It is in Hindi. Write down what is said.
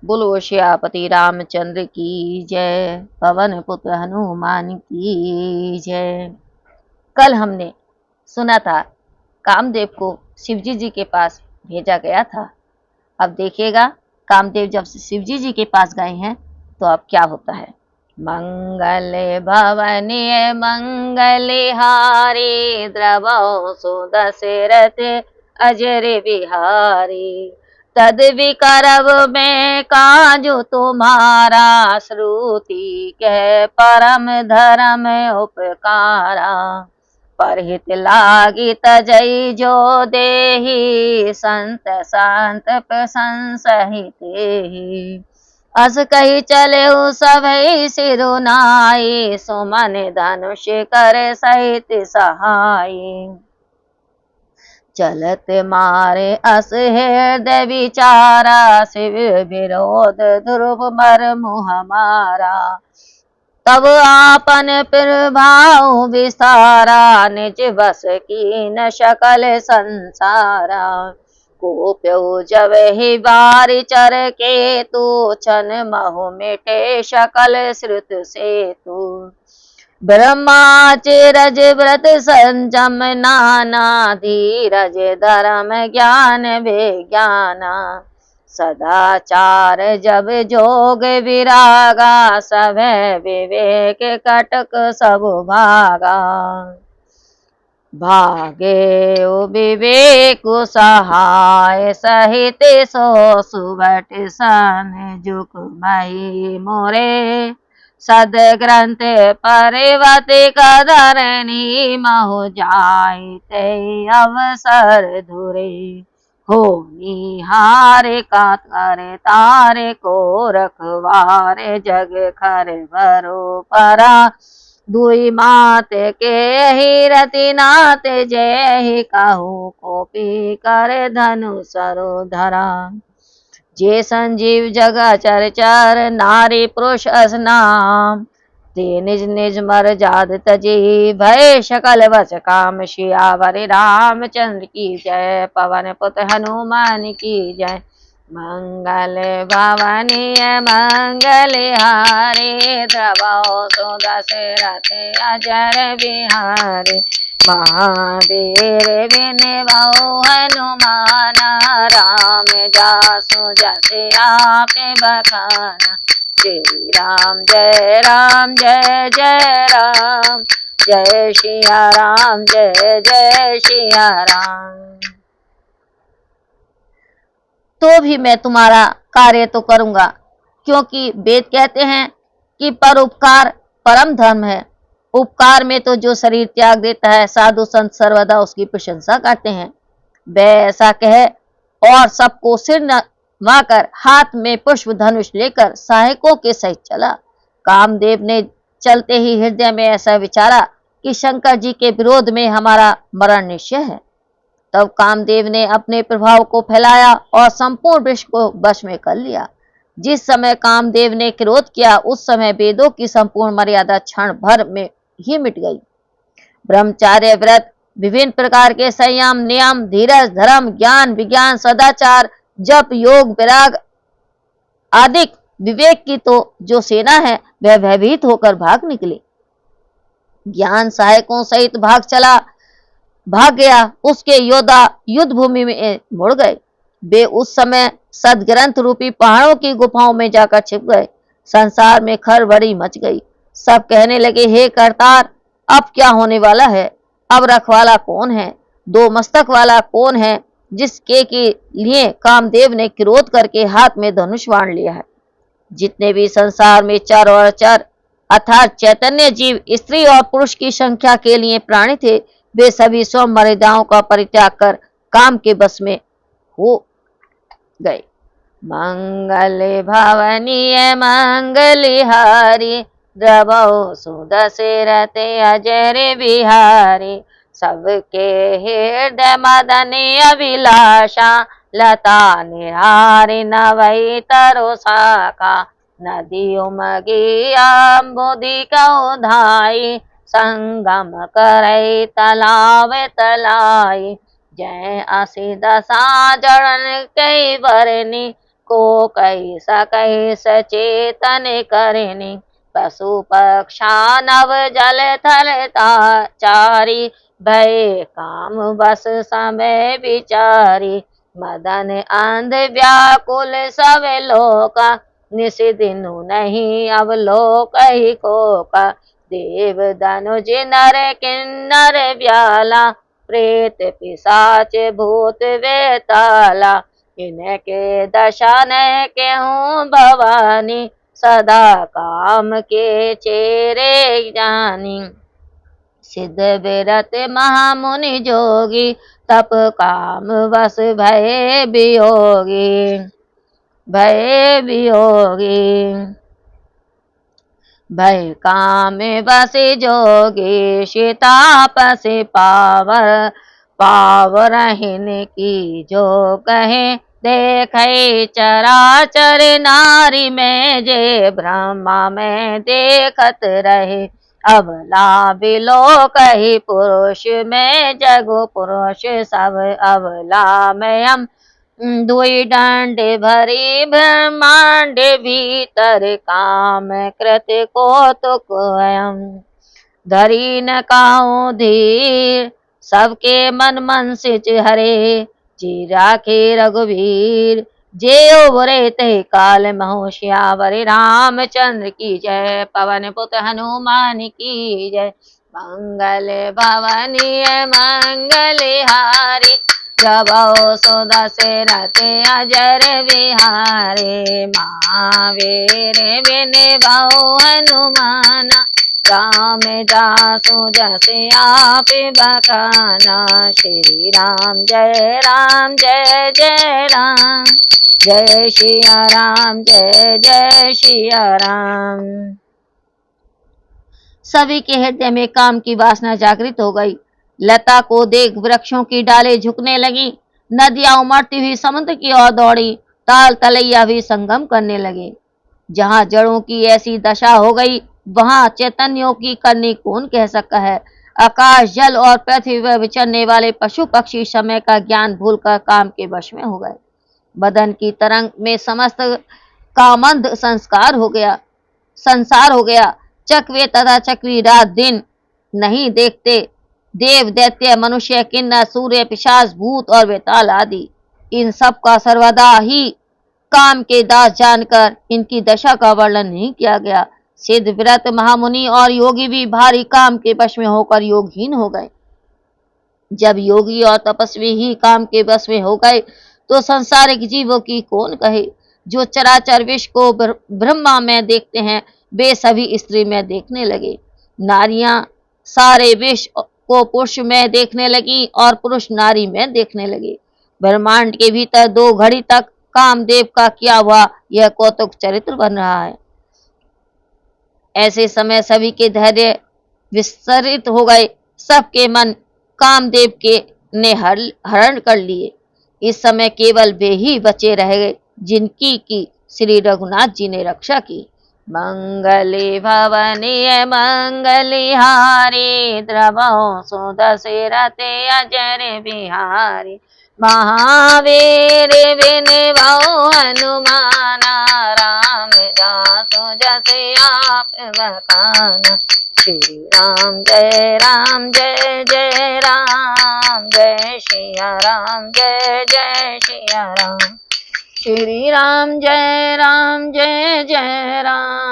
बोलो श्यापति रामचंद्र की जय। पवन पुत्र हनुमान की जय। कल हमने सुना था कामदेव को शिवजी जी के पास भेजा गया था। अब देखिएगा कामदेव जब शिवजी जी के पास गए हैं तो अब क्या होता है। मंगल भवने मंगलहारी द्रवौ सुदशरथ अजर बिहारी। तद विकरव में काजु तुम्हारा श्रुति कह परम धर्म उपकारा। परहित लागी तजई जो देहि संत संत प्रशंसहित ही। अस कही चले सभई सिरुनाई सुमन धनुष कर सहित सहाय। चलत मारे अस हृदय विचारा शिव विरोध ध्रुव मर्मु हमारा। तब आपन प्रभाव विस्तारा निज बस की न सकल संसारा। कोप्यो जब ही बारी चर के तू छन महु मिटे सकल श्रुत से तू। ब्रह्माचर्य व्रत संयम नाना धीरज धर्म ज्ञान विज्ञाना। सदाचार जब जोग विरागा सब विवेक कटक सब भागा। भागे विवेक सहाय सहित सो सुबट सन जुक मई मोरे। सद ग्रंथ परिवति कदरनी महु जाय ते अवसर धुरे। हो निहारे का करे तारे को रखवारे जग खर भरो परा। दुई मात के ही रति नाथ जय ही कहू कोपी कर धनु सरो धरा। जे संजीव जगह चर चर नारी पुरुष असनाम। ते निज निज मर जाद तजी भय सकल वच काम। सियावर रामचंद्र की जय। पवन पुत्र हनुमान की जय। मंगल भवनीय मंगलहारी द्रवौ सुदशरथ अजर बिहारी। महावीर विनवौ हनुमान राम जासु जस आपे बखाना। श्री राम जय जय राम जय सिया राम जय जय सिया राम। तो भी मैं तुम्हारा कार्य तो करूंगा, क्योंकि वेद कहते हैं कि परोपकार परम धर्म है। उपकार में तो जो शरीर त्याग देता है साधु संत सर्वदा उसकी प्रशंसा करते हैं। वह ऐसा कहे और सबको सिर नवाकर हाथ में पुष्प धनुष लेकर सहायकों के सहित चला। कामदेव ने चलते ही हृदय में ऐसा विचारा कि शंकर जी के विरोध में हमारा मरण निश्चय है। तब कामदेव ने अपने प्रभाव को फैलाया और संपूर्ण विश्व को वश में कर लिया। जिस समय कामदेव ने क्रोध किया उस समय वेदों की संपूर्ण मर्यादा क्षण भर में ही मिट गई। ब्रह्मचार्य व्रत विभिन्न प्रकार के संयम नियम धीरज धर्म ज्ञान विज्ञान सदाचार जप योग विराग आदि विवेक की तो जो सेना है वह भयभीत होकर भाग निकली। ज्ञान सहायकों सहित भाग गया। उसके योद्धा युद्ध भूमि में मुड़ गए। वे उस समय सदग्रंथ रूपी पहाड़ों की गुफाओं में जाकर छिप गए। संसार में खलबली मच गई। सब कहने लगे हे करतार अब क्या होने वाला है। अब रखवाला कौन है, दो मस्तक वाला कौन है जिसके के लिए कामदेव ने क्रोध करके हाथ में धनुष बाण लिया है। जितने भी संसार में चर और अचर अर्थात चैतन्य जीव स्त्री और पुरुष की संख्या के लिए प्राणी थे वे सभी स्व मर्यादाओं का परित्याग कर काम के बस में हो गए। मंगल भवनीय मंगलहारी द्रवौ सुदशरथ अजर बिहारी। सबके हृदय मदनी अभिलाषा लता निहारी नवई तरो शाखा। नदी उमगी अम्बुदि कौ धाई संगम करई तलाव तलाई। जय असी दशा जड़न कई बरनी को कही सकहि सचेतन करनी, पशु पक्षा नव जल थल चारी, भय काम बस समय विचारी, मदन अंध व्याकुल सब लोका, निस दिनु नहीं अवलोक ही कोका, देव धनुज नर किन्नर व्याला, प्रेत पिशाच भूत वेताला, इनके दशा न केहूँ भवानी, सदा काम के चेरे जानी, सिद्ध विरत महामुनि जोगी, तप काम वस भय वियोगी, भय वियोगी, भय काम बस जोगी, सीतापस पावर पावरहिन की जो कहे, देखे चराचर नारी में जे ब्रह्मा में देखत रहे, अबला बिलो कही पुरुष में जगो पुरुष सब, अबला में हम दुई दंड भरी ब्रह्मांड भीतर, काम कृत को तो स्वयं धरी न काहू धीर, सबके मन मन सिच हरे, जी राखे रघुवीर, जे उबरे ते काल महु श्यावर, रामचंद्र की जय, पवन पुत हनुमान की जय, मंगल भवनीय मंगलहारी, जबौ सो दशरथ अजर बिहारी, महावीर बिन भौ हनुमाना, राम जासु जस आप बखाना, श्री राम जय जय राम, जय सिया राम जय जय सिया राम। सभी के हृदय में काम की वासना जागृत हो गई। लता को देख वृक्षों की डालें झुकने लगी, नदियां उमड़ती हुई समुद्र की ओर दौड़ी, ताल तलैया भी संगम करने लगे। जहां जड़ों की ऐसी दशा हो गई, वहां चैतन्यों की करनी कौन कह सकता है। आकाश जल और पृथ्वी पर विचरने वाले पशु पक्षी समय का ज्ञान भूलकर काम के वश में हो गए। बदन की तरंग में समस्त कामंद संस्कार हो गया, संसार हो गया। चक्वे तथा चक्री रात दिन नहीं देखते। देव दैत्य मनुष्य किन्नर सूर्य पिशाच भूत और वेताल आदि, इन सब का सर्वदा ही काम के दास जानकर इनकी दशा का वर्णन नहीं किया गया। सिद्ध व्रत महामुनि और योगी भी भारी काम के वश में होकर योगहीन हो गए। जब योगी और तपस्वी ही काम के वश में हो गए तो संसारिक जीवों की कौन कहे। जो चराचर विश्व को ब्रह्मा में देखते हैं, वे सभी स्त्री में देखने लगे। नारियां सारे विश्व को पुरुष में देखने लगी और पुरुष नारी में देखने लगे। ब्रह्मांड के भीतर 2 घड़ी तक कामदेव का किया हुआ यह कौतुक चरित्र बन रहा है। ऐसे समय सभी के धैर्य विस्तरित हो गए, सबके मन कामदेव के ने हरण कर लिए। इस समय केवल वे ही बचे रह गए जिनकी की श्री रघुनाथ जी ने रक्षा की। मंगले भवनीय मंगलिहारी, द्रवौ सो दशरथ अजर बिहारी, महावीर बिन भौ हनुमाना, राम जासु जस आप बखाना, श्री राम जय जय राम, जय सिया राम जय सिया राम, श्री राम जय जय राम।